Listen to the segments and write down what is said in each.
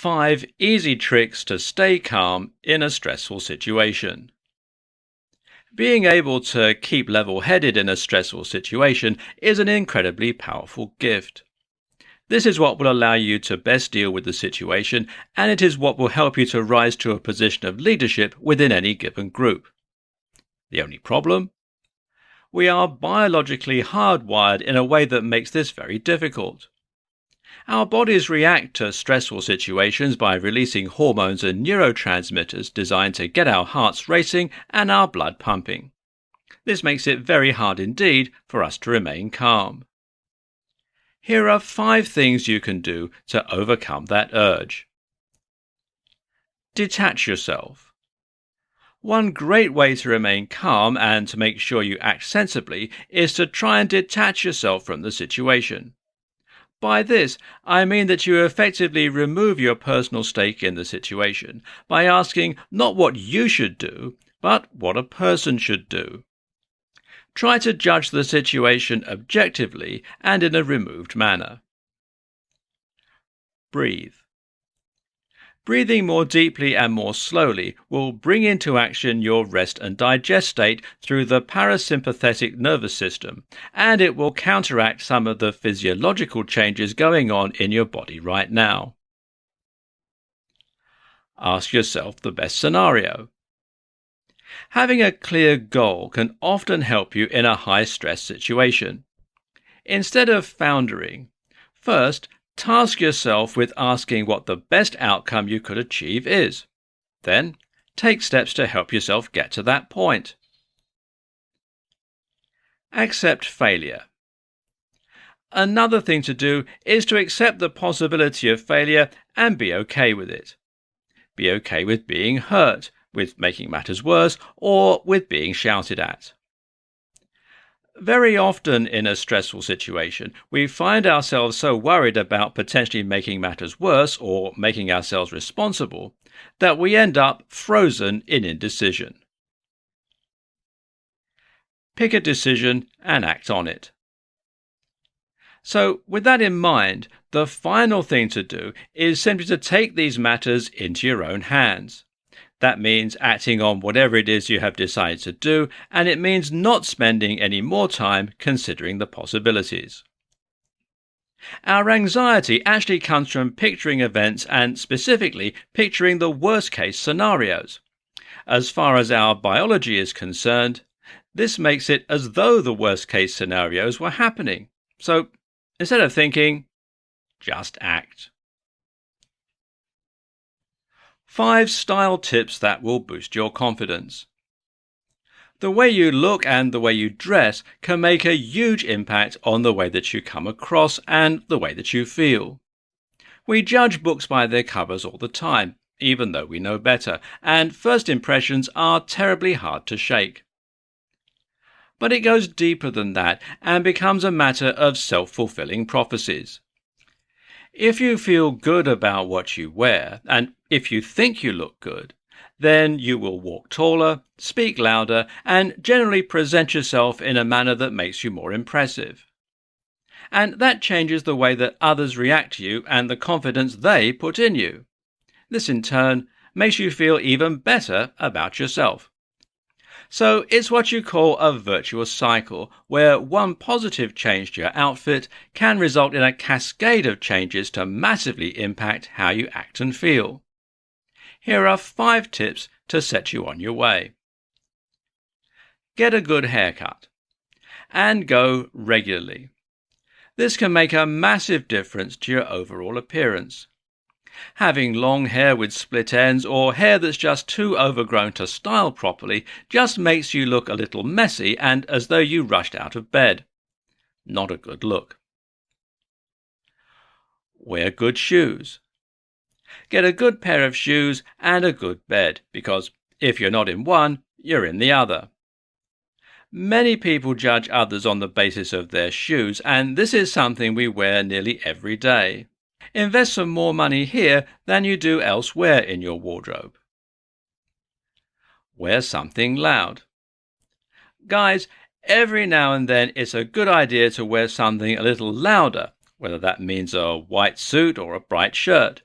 5 easy tricks to stay calm in a stressful situation. Being able to keep level-headed in a stressful situation is an incredibly powerful gift. This is what will allow you to best deal with the situation, and it is what will help you to rise to a position of leadership within any given group. The only problem? We are biologically hardwired in a way that makes this very difficult. Our bodies react to stressful situations by releasing hormones and neurotransmitters designed to get our hearts racing and our blood pumping. This makes it very hard indeed for us to remain calm. Here are 5 things you can do to overcome that urge. Detach yourself. One great way to remain calm and to make sure you act sensibly is to try and detach yourself from the situation. By this, I mean that you effectively remove your personal stake in the situation by asking not what you should do, but what a person should do. Try to judge the situation objectively and in a removed manner. Breathe. Breathing more deeply and more slowly will bring into action your rest and digest state through the parasympathetic nervous system, and it will counteract some of the physiological changes going on in your body right now. Ask yourself the best scenario. Having a clear goal can often help you in a high-stress situation. Instead of floundering, first, task yourself with asking what the best outcome you could achieve is. Then, take steps to help yourself get to that point. Accept failure. Another thing to do is to accept the possibility of failure and be okay with it. Be okay with being hurt, with making matters worse, or with being shouted at. Very often in a stressful situation, we find ourselves so worried about potentially making matters worse or making ourselves responsible that we end up frozen in indecision. Pick a decision and act on it. So, with that in mind, the final thing to do is simply to take these matters into your own hands. That means acting on whatever it is you have decided to do, and it means not spending any more time considering the possibilities. Our anxiety actually comes from picturing events and specifically picturing the worst-case scenarios. As far as our biology is concerned, this makes it as though the worst-case scenarios were happening. So, instead of thinking, just act. 5 style tips that will boost your confidence. The way you look and the way you dress can make a huge impact on the way that you come across and the way that you feel. We judge books by their covers all the time, even though we know better, and first impressions are terribly hard to shake. But it goes deeper than that and becomes a matter of self-fulfilling prophecies. If you feel good about what you wear, and if you think you look good, then you will walk taller, speak louder, and generally present yourself in a manner that makes you more impressive. And that changes the way that others react to you and the confidence they put in you. This in turn makes you feel even better about yourself. So it's what you call a virtuous cycle, where one positive change to your outfit can result in a cascade of changes to massively impact how you act and feel. Here are 5 tips to set you on your way. Get a good haircut. And go regularly. This can make a massive difference to your overall appearance. Having long hair with split ends or hair that's just too overgrown to style properly just makes you look a little messy and as though you rushed out of bed. Not a good look. Wear good shoes. Get a good pair of shoes and a good bed, because if you're not in one, you're in the other. Many people judge others on the basis of their shoes, and this is something we wear nearly every day. Invest some more money here than you do elsewhere in your wardrobe. Wear something loud. Guys, every now and then it's a good idea to wear something a little louder, whether that means a white suit or a bright shirt.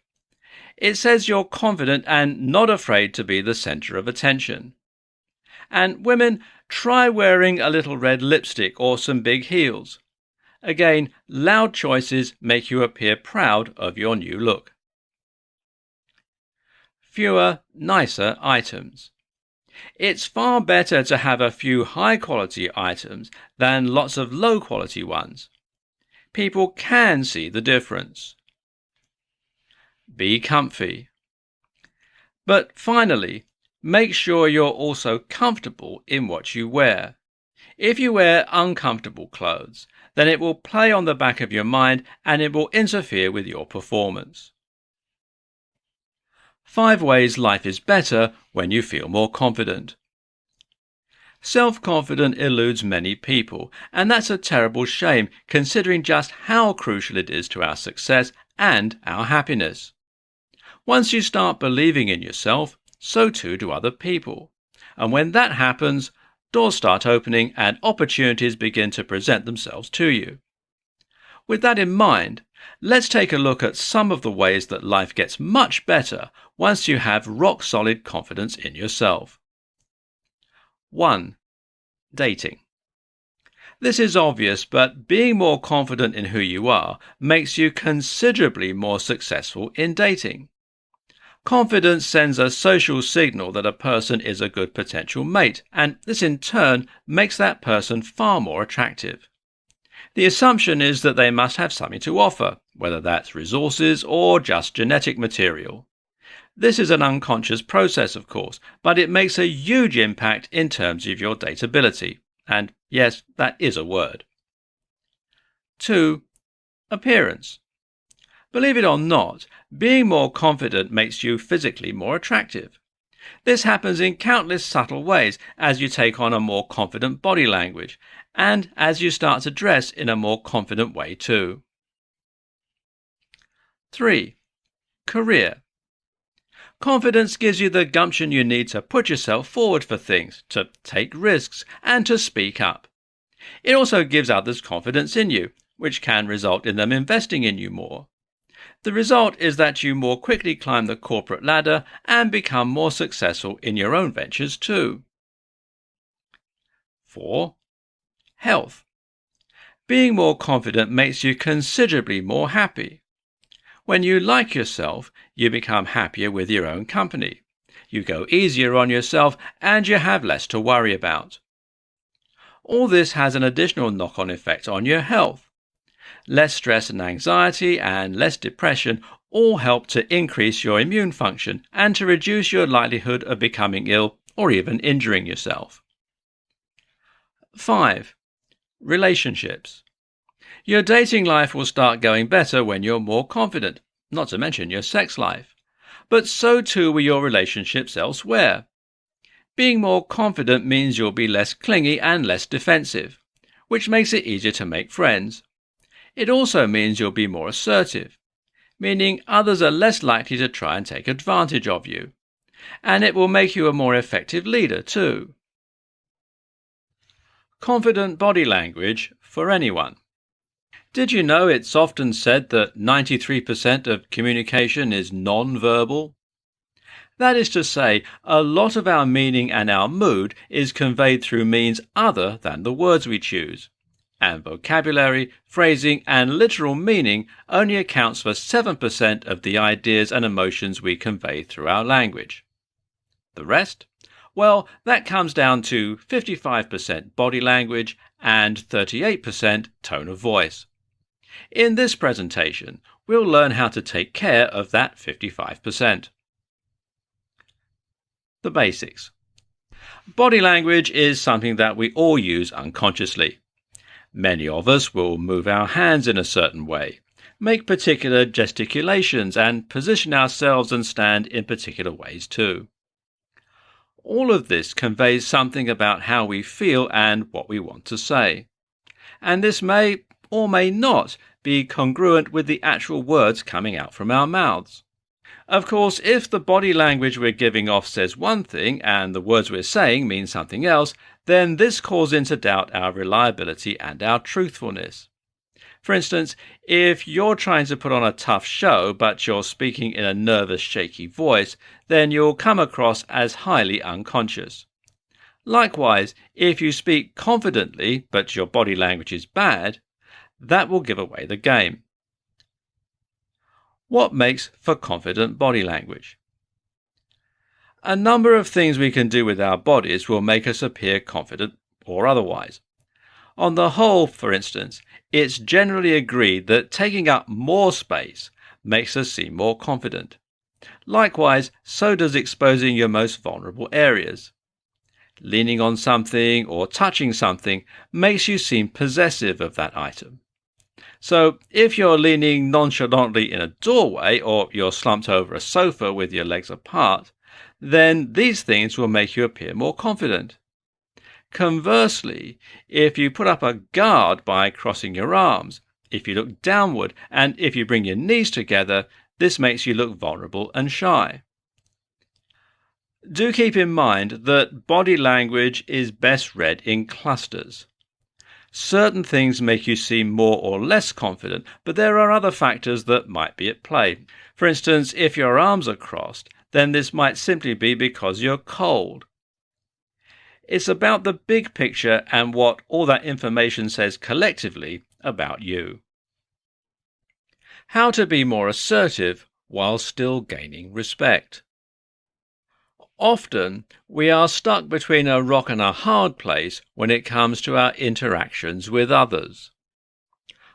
It says you're confident and not afraid to be the center of attention. And women, try wearing a little red lipstick or some big heels. Again, loud choices make you appear proud of your new look. Fewer, nicer items. It's far better to have a few high-quality items than lots of low-quality ones. People can see the difference. Be comfy. But finally, make sure you're also comfortable in what you wear. If you wear uncomfortable clothes, then it will play on the back of your mind and it will interfere with your performance. 5 ways life is better when you feel more confident. Self-confidence eludes many people, and that's a terrible shame considering just how crucial it is to our success and our happiness. Once you start believing in yourself, so too do other people. And when that happens, doors start opening and opportunities begin to present themselves to you. With that in mind, let's take a look at some of the ways that life gets much better once you have rock-solid confidence in yourself. 1. Dating. This is obvious, but being more confident in who you are makes you considerably more successful in dating. Confidence sends a social signal that a person is a good potential mate, and this in turn makes that person far more attractive. The assumption is that they must have something to offer, whether that's resources or just genetic material. This is an unconscious process, of course, but it makes a huge impact in terms of your dateability. And yes, that is a word. 2. Appearance. Believe it or not, being more confident makes you physically more attractive. This happens in countless subtle ways as you take on a more confident body language, and as you start to dress in a more confident way too. 3. Career. Confidence gives you the gumption you need to put yourself forward for things, to take risks, and to speak up. It also gives others confidence in you, which can result in them investing in you more. The result is that you more quickly climb the corporate ladder and become more successful in your own ventures too. 4. Health. Being more confident makes you considerably more happy. When you like yourself, you become happier with your own company. You go easier on yourself and you have less to worry about. All this has an additional knock-on effect on your health. Less stress and anxiety and less depression all help to increase your immune function and to reduce your likelihood of becoming ill or even injuring yourself. 5. Relationships. Your dating life will start going better when you're more confident, not to mention your sex life. But so too will your relationships elsewhere. Being more confident means you'll be less clingy and less defensive, which makes it easier to make friends. It also means you'll be more assertive, meaning others are less likely to try and take advantage of you. And it will make you a more effective leader too. Confident body language for anyone. Did you know it's often said that 93% of communication is non-verbal? That is to say, a lot of our meaning and our mood is conveyed through means other than the words we choose. And vocabulary, phrasing, and literal meaning only accounts for 7% of the ideas and emotions we convey through our language. The rest? Well, that comes down to 55% body language and 38% tone of voice. In this presentation, we'll learn how to take care of that 55%. The basics. Body language is something that we all use unconsciously. Many of us will move our hands in a certain way, make particular gesticulations, and position ourselves and stand in particular ways too. All of this conveys something about how we feel and what we want to say. And this may or may not be congruent with the actual words coming out from our mouths. Of course, if the body language we're giving off says one thing and the words we're saying mean something else, then this calls into doubt our reliability and our truthfulness. For instance, if you're trying to put on a tough show but you're speaking in a nervous, shaky voice, then you'll come across as highly unconscious. Likewise, if you speak confidently but your body language is bad, that will give away the game. What makes for confident body language? A number of things we can do with our bodies will make us appear confident or otherwise. On the whole, for instance, it's generally agreed that taking up more space makes us seem more confident. Likewise, so does exposing your most vulnerable areas. Leaning on something or touching something makes you seem possessive of that item. So if you're leaning nonchalantly in a doorway or you're slumped over a sofa with your legs apart, then these things will make you appear more confident. Conversely, if you put up a guard by crossing your arms, if you look downward, and if you bring your knees together, this makes you look vulnerable and shy. Do keep in mind that body language is best read in clusters. Certain things make you seem more or less confident, but there are other factors that might be at play. For instance, if your arms are crossed, then this might simply be because you're cold. It's about the big picture and what all that information says collectively about you. How to be more assertive while still gaining respect. Often, we are stuck between a rock and a hard place when it comes to our interactions with others.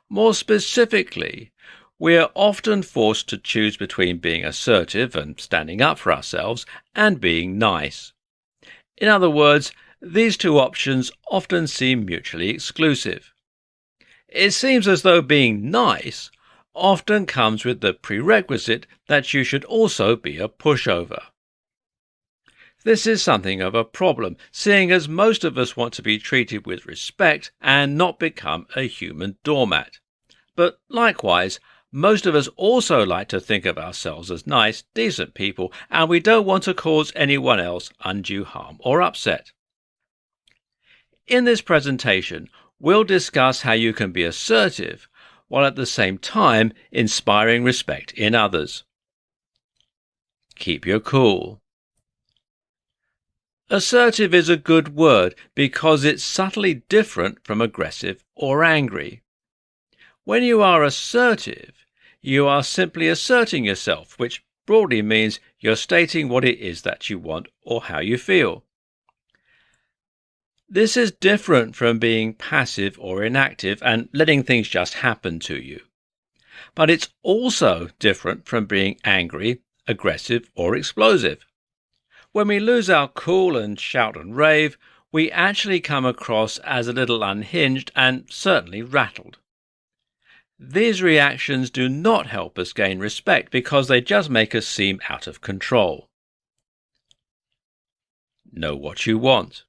More specifically, we are often forced to choose between being assertive and standing up for ourselves and being nice. In other words, these two options often seem mutually exclusive. It seems as though being nice often comes with the prerequisite that you should also be a pushover. This is something of a problem, seeing as most of us want to be treated with respect and not become a human doormat. But likewise, most of us also like to think of ourselves as nice, decent people, and we don't want to cause anyone else undue harm or upset. In this presentation, we'll discuss how you can be assertive while at the same time inspiring respect in others. Keep your cool. Assertive is a good word because it's subtly different from aggressive or angry. When you are assertive, you are simply asserting yourself, which broadly means you're stating what it is that you want or how you feel. This is different from being passive or inactive and letting things just happen to you. But it's also different from being angry, aggressive, or explosive. When we lose our cool and shout and rave, we actually come across as a little unhinged and certainly rattled. These reactions do not help us gain respect because they just make us seem out of control. Know what you want.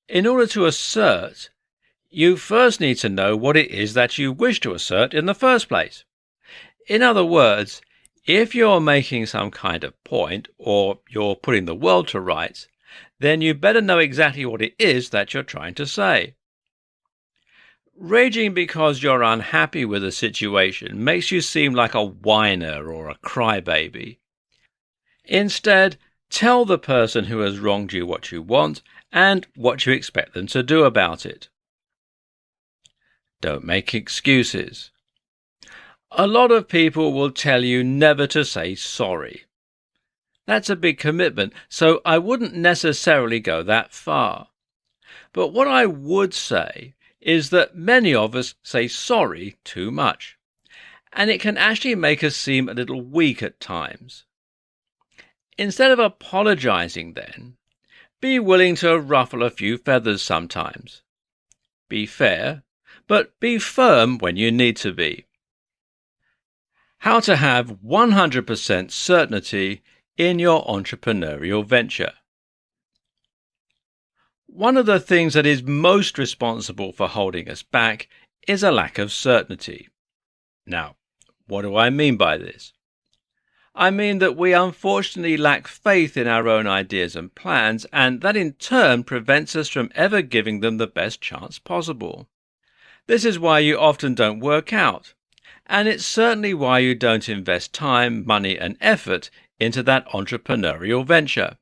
In order to assert, you first need to know what it is that you wish to assert in the first place. In other words, if you're making some kind of point or you're putting the world to rights, then you better know exactly what it is that you're trying to say. Raging because you're unhappy with a situation makes you seem like a whiner or a crybaby. Instead, tell the person who has wronged you what you want and what you expect them to do about it. Don't make excuses. A lot of people will tell you never to say sorry. That's a big commitment, so I wouldn't necessarily go that far. But what I would say is that many of us say sorry too much, and it can actually make us seem a little weak at times. Instead of apologizing then, be willing to ruffle a few feathers sometimes. Be fair, but be firm when you need to be. How to have 100% certainty in your entrepreneurial venture. One of the things that is most responsible for holding us back is a lack of certainty. Now, what do I mean by this? I mean that we unfortunately lack faith in our own ideas and plans, and that in turn prevents us from ever giving them the best chance possible. This is why you often don't work out, and it's certainly why you don't invest time, money, and effort into that entrepreneurial venture.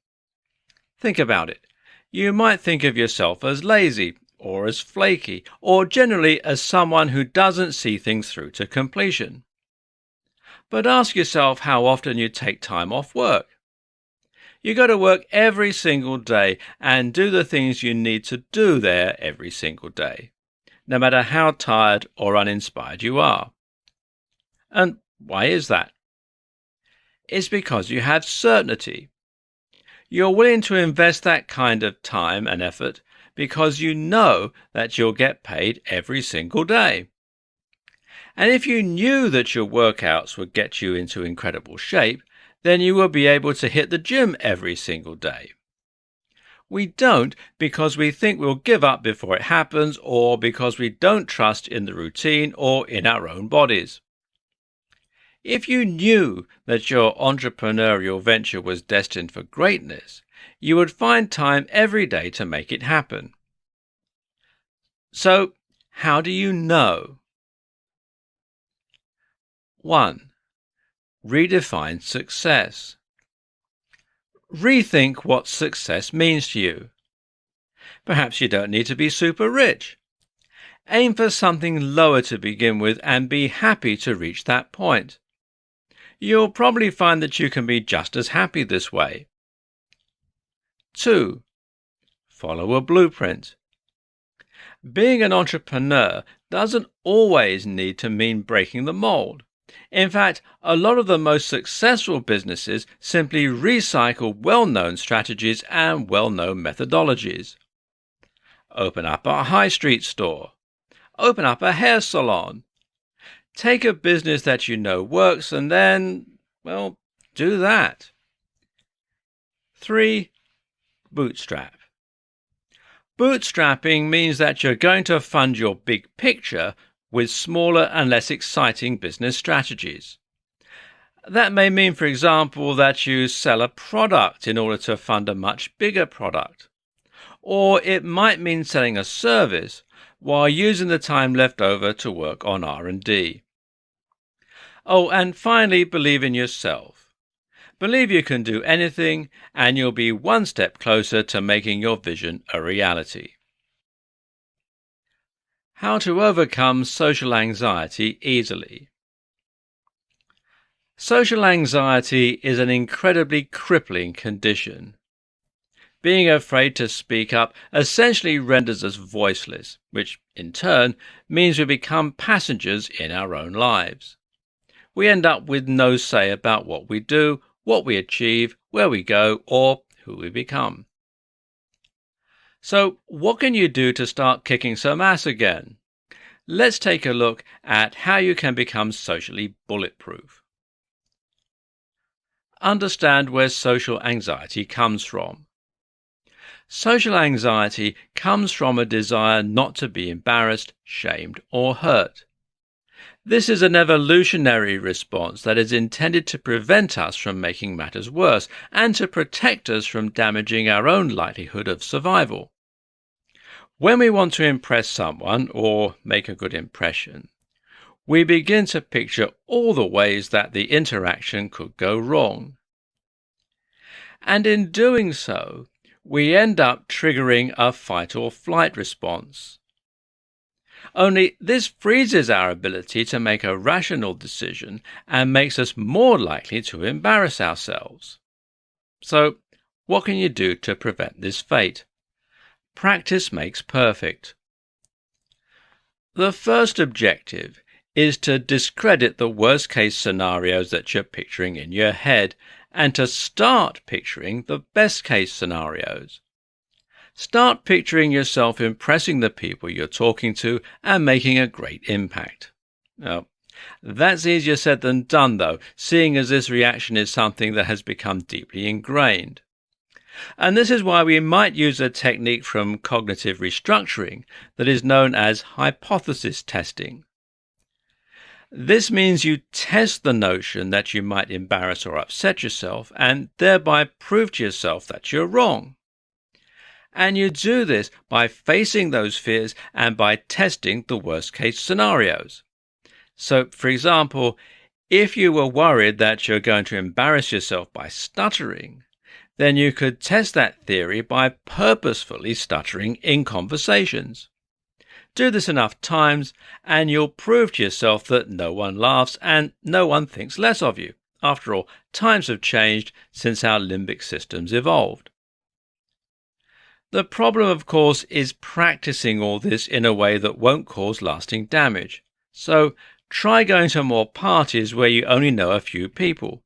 Think about it. You might think of yourself as lazy, or as flaky, or generally as someone who doesn't see things through to completion. But ask yourself how often you take time off work. You go to work every single day and do the things you need to do there every single day, no matter how tired or uninspired you are. And why is that? It's because you have certainty. You're willing to invest that kind of time and effort because you know that you'll get paid every single day. And if you knew that your workouts would get you into incredible shape, then you will be able to hit the gym every single day. We don't because we think we'll give up before it happens, or because we don't trust in the routine or in our own bodies. If you knew that your entrepreneurial venture was destined for greatness, you would find time every day to make it happen. So, how do you know? 1. Redefine success. Rethink what success means to you. Perhaps you don't need to be super rich. Aim for something lower to begin with and be happy to reach that point. You'll probably find that you can be just as happy this way. 2. Follow a blueprint. Being an entrepreneur doesn't always need to mean breaking the mold. In fact, a lot of the most successful businesses simply recycle well-known strategies and well-known methodologies. Open up a high street store. Open up a hair salon. Take a business that you know works and then, do that. 3. Bootstrap. Bootstrapping means that you're going to fund your big picture with smaller and less exciting business strategies. That may mean, for example, that you sell a product in order to fund a much bigger product. Or it might mean selling a service while using the time left over to work on R&D. Oh, and finally, believe in yourself. Believe you can do anything, and you'll be one step closer to making your vision a reality. How to overcome social anxiety easily. Social anxiety is an incredibly crippling condition. Being afraid to speak up essentially renders us voiceless, which in turn means we become passengers in our own lives. We end up with no say about what we do, what we achieve, where we go, or who we become. So, what can you do to start kicking some ass again? Let's take a look at how you can become socially bulletproof. Understand where social anxiety comes from. Social anxiety comes from a desire not to be embarrassed, shamed, or hurt. This is an evolutionary response that is intended to prevent us from making matters worse and to protect us from damaging our own likelihood of survival. When we want to impress someone or make a good impression, we begin to picture all the ways that the interaction could go wrong. And in doing so, we end up triggering a fight or flight response. Only this freezes our ability to make a rational decision and makes us more likely to embarrass ourselves. So, what can you do to prevent this fate? Practice makes perfect. The first objective is to discredit the worst-case scenarios that you're picturing in your head and to start picturing the best-case scenarios. Start picturing yourself impressing the people you're talking to and making a great impact. Now, that's easier said than done, though, seeing as this reaction is something that has become deeply ingrained. And this is why we might use a technique from cognitive restructuring that is known as hypothesis testing. This means you test the notion that you might embarrass or upset yourself and thereby prove to yourself that you're wrong. And you do this by facing those fears and by testing the worst case scenarios. So, for example, if you were worried that you're going to embarrass yourself by stuttering, then you could test that theory by purposefully stuttering in conversations. Do this enough times and you'll prove to yourself that no one laughs and no one thinks less of you. After all, times have changed since our limbic systems evolved. The problem, of course, is practicing all this in a way that won't cause lasting damage. So try going to more parties where you only know a few people.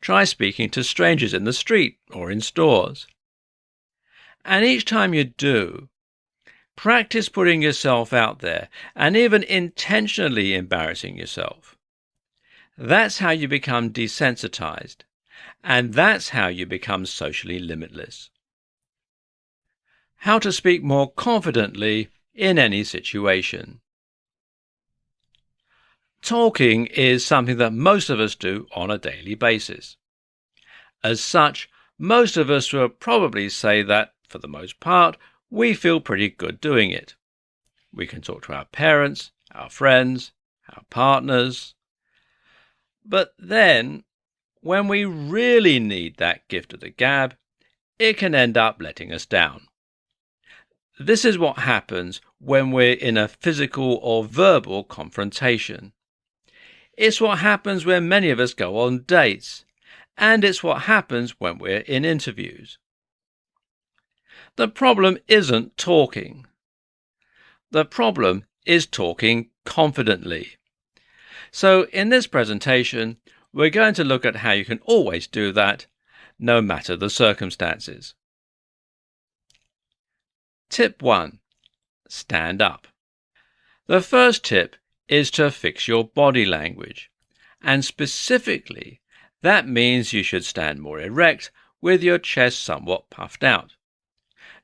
Try speaking to strangers in the street or in stores. And each time you do, practice putting yourself out there and even intentionally embarrassing yourself. That's how you become desensitized, and that's how you become socially limitless. How to speak more confidently in any situation. Talking is something that most of us do on a daily basis. As such, most of us will probably say that, for the most part, we feel pretty good doing it. We can talk to our parents, our friends, our partners. But then, when we really need that gift of the gab, it can end up letting us down. This is what happens when we're in a physical or verbal confrontation. It's what happens when many of us go on dates, and it's what happens when we're in interviews. The problem isn't talking. The problem is talking confidently. So in this presentation, we're going to look at how you can always do that, no matter the circumstances. Tip 1. Stand up. The first tip is to fix your body language, and specifically, that means you should stand more erect with your chest somewhat puffed out.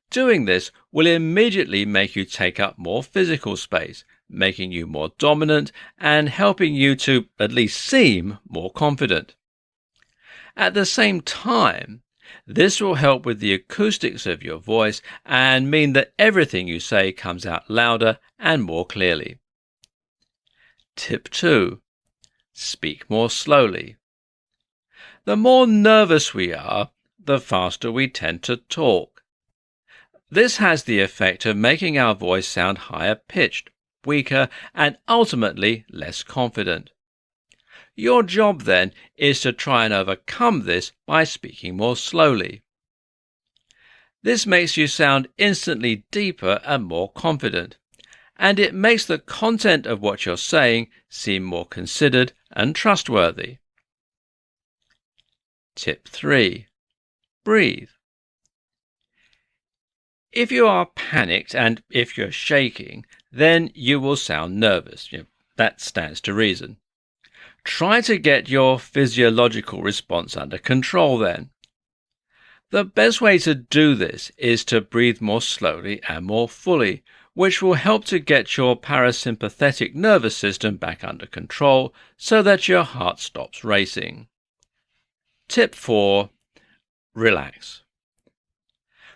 Doing this will immediately make you take up more physical space, making you more dominant and helping you to at least seem more confident. At the same time, this will help with the acoustics of your voice and mean that everything you say comes out louder and more clearly. Tip 2. Speak more slowly. The more nervous we are, the faster we tend to talk. This has the effect of making our voice sound higher pitched, weaker, and ultimately less confident. Your job then is to try and overcome this by speaking more slowly. This makes you sound instantly deeper and more confident, and it makes the content of what you're saying seem more considered and trustworthy. Tip 3. Breathe. If you are panicked and if you're shaking, then you will sound nervous. That stands to reason. Try to get your physiological response under control then. The best way to do this is to breathe more slowly and more fully, which will help to get your parasympathetic nervous system back under control so that your heart stops racing. Tip 4. Relax.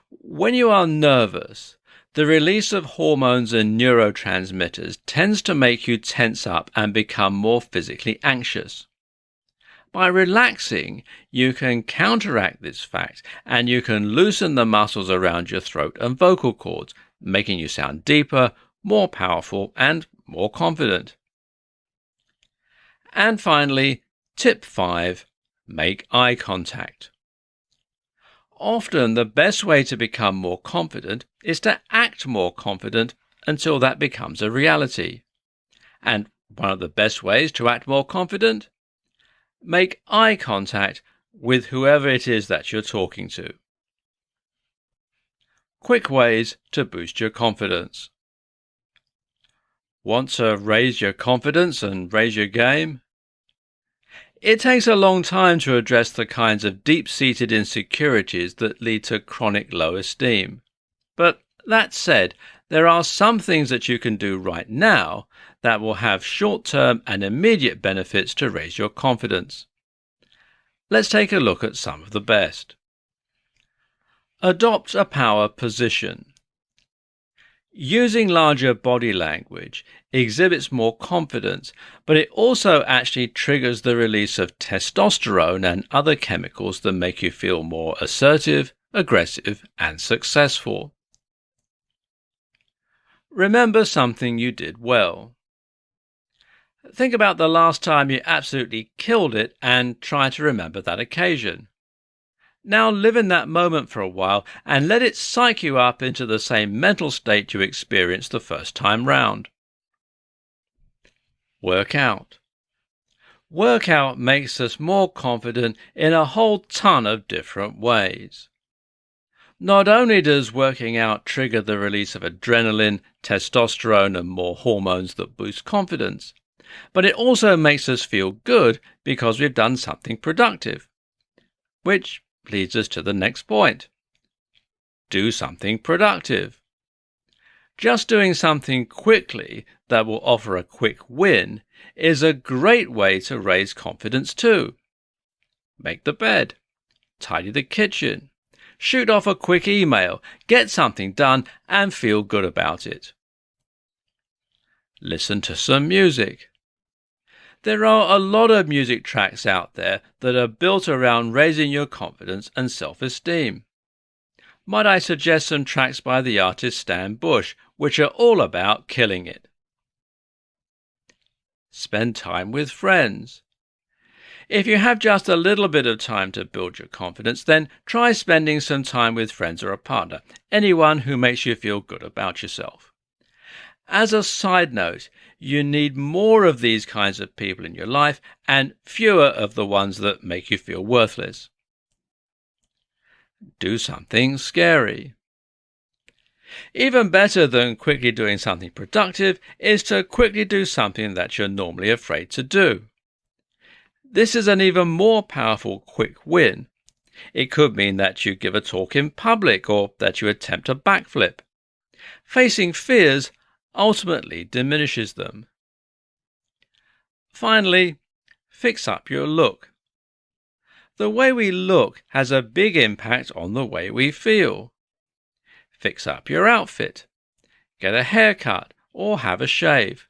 When you are nervous, the release of hormones and neurotransmitters tends to make you tense up and become more physically anxious. By relaxing, you can counteract this fact and you can loosen the muscles around your throat and vocal cords, making you sound deeper, more powerful, and more confident. And finally, tip 5, make eye contact. Often the best way to become more confident is to act more confident until that becomes a reality. And one of the best ways to act more confident? Make eye contact with whoever it is that you're talking to. Quick ways to boost your confidence. Want to raise your confidence and raise your game? It takes a long time to address the kinds of deep-seated insecurities that lead to chronic low esteem. But that said, there are some things that you can do right now that will have short-term and immediate benefits to raise your confidence. Let's take a look at some of the best. Adopt a power position. Using larger body language exhibits more confidence, but it also actually triggers the release of testosterone and other chemicals that make you feel more assertive, aggressive, and successful. Remember something you did well. Think about the last time you absolutely killed it and try to remember that occasion. Now live in that moment for a while and let it psych you up into the same mental state you experienced the first time round. Work out. Work out makes us more confident in a whole ton of different ways. Not only does working out trigger the release of adrenaline, testosterone, and more hormones that boost confidence, but it also makes us feel good because we've done something productive. Which leads us to the next point. Do something productive. Just doing something quickly that will offer a quick win is a great way to raise confidence too. Make the bed, tidy the kitchen, shoot off a quick email, get something done and feel good about it. Listen to some music. There are a lot of music tracks out there that are built around raising your confidence and self-esteem. Might I suggest some tracks by the artist Stan Bush, which are all about killing it? Spend time with friends. If you have just a little bit of time to build your confidence, then try spending some time with friends or a partner, anyone who makes you feel good about yourself. As a side note, you need more of these kinds of people in your life and fewer of the ones that make you feel worthless. Do something scary. Even better than quickly doing something productive is to quickly do something that you're normally afraid to do. This is an even more powerful quick win. It could mean that you give a talk in public or that you attempt a backflip. Facing fears ultimately diminishes them. Finally, fix up your look. The way we look has a big impact on the way we feel. Fix up your outfit. Get a haircut or have a shave.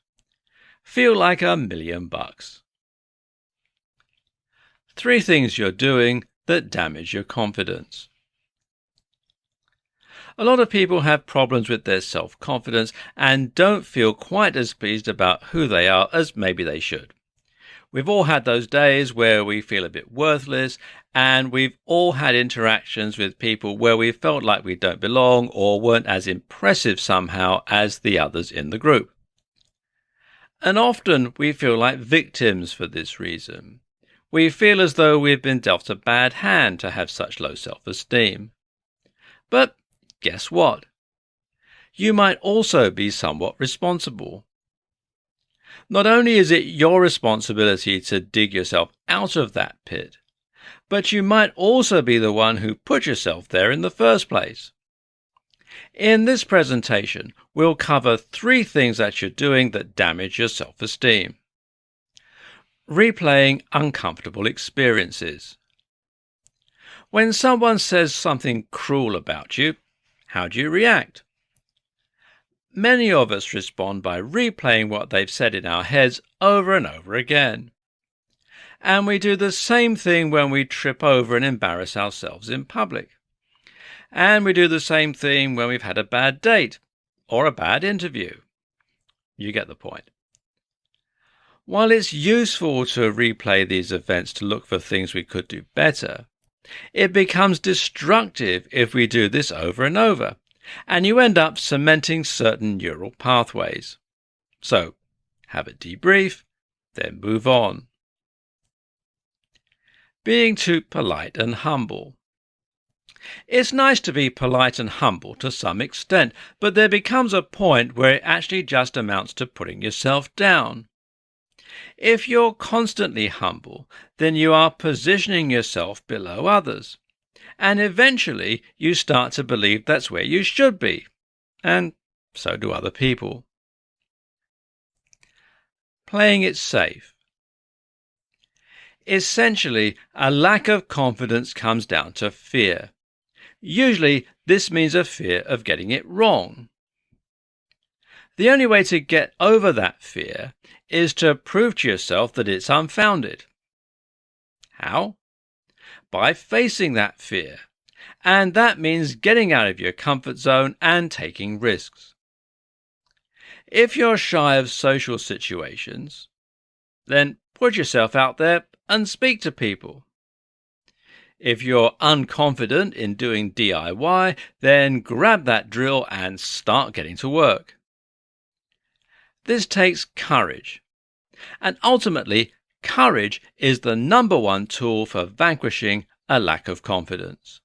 Feel like $1,000,000. 3 things you're doing that damage your confidence. A lot of people have problems with their self-confidence and don't feel quite as pleased about who they are as maybe they should. We've all had those days where we feel a bit worthless, and we've all had interactions with people where we felt like we don't belong or weren't as impressive somehow as the others in the group. And often we feel like victims for this reason. We feel as though we've been dealt a bad hand to have such low self-esteem. But guess what? You might also be somewhat responsible. Not only is it your responsibility to dig yourself out of that pit, but you might also be the one who put yourself there in the first place. In this presentation, we'll cover 3 things that you're doing that damage your self-esteem. Replaying uncomfortable experiences. When someone says something cruel about you, how do you react? Many of us respond by replaying what they've said in our heads over and over again. And we do the same thing when we trip over and embarrass ourselves in public. And we do the same thing when we've had a bad date or a bad interview. You get the point. While it's useful to replay these events to look for things we could do better, it becomes destructive if we do this over and over, and you end up cementing certain neural pathways. So, have a debrief, then move on. Being too polite and humble. It's nice to be polite and humble to some extent, but there becomes a point where it actually just amounts to putting yourself down. If you're constantly humble, then you are positioning yourself below others. And eventually you start to believe that's where you should be. And so do other people. Playing it safe. Essentially, a lack of confidence comes down to fear. Usually, this means a fear of getting it wrong. The only way to get over that fear is to prove to yourself that it's unfounded. How? By facing that fear. And that means getting out of your comfort zone and taking risks. If you're shy of social situations, then put yourself out there and speak to people. If you're unconfident in doing DIY, then grab that drill and start getting to work. This takes courage. And ultimately, courage is the #1 tool for vanquishing a lack of confidence.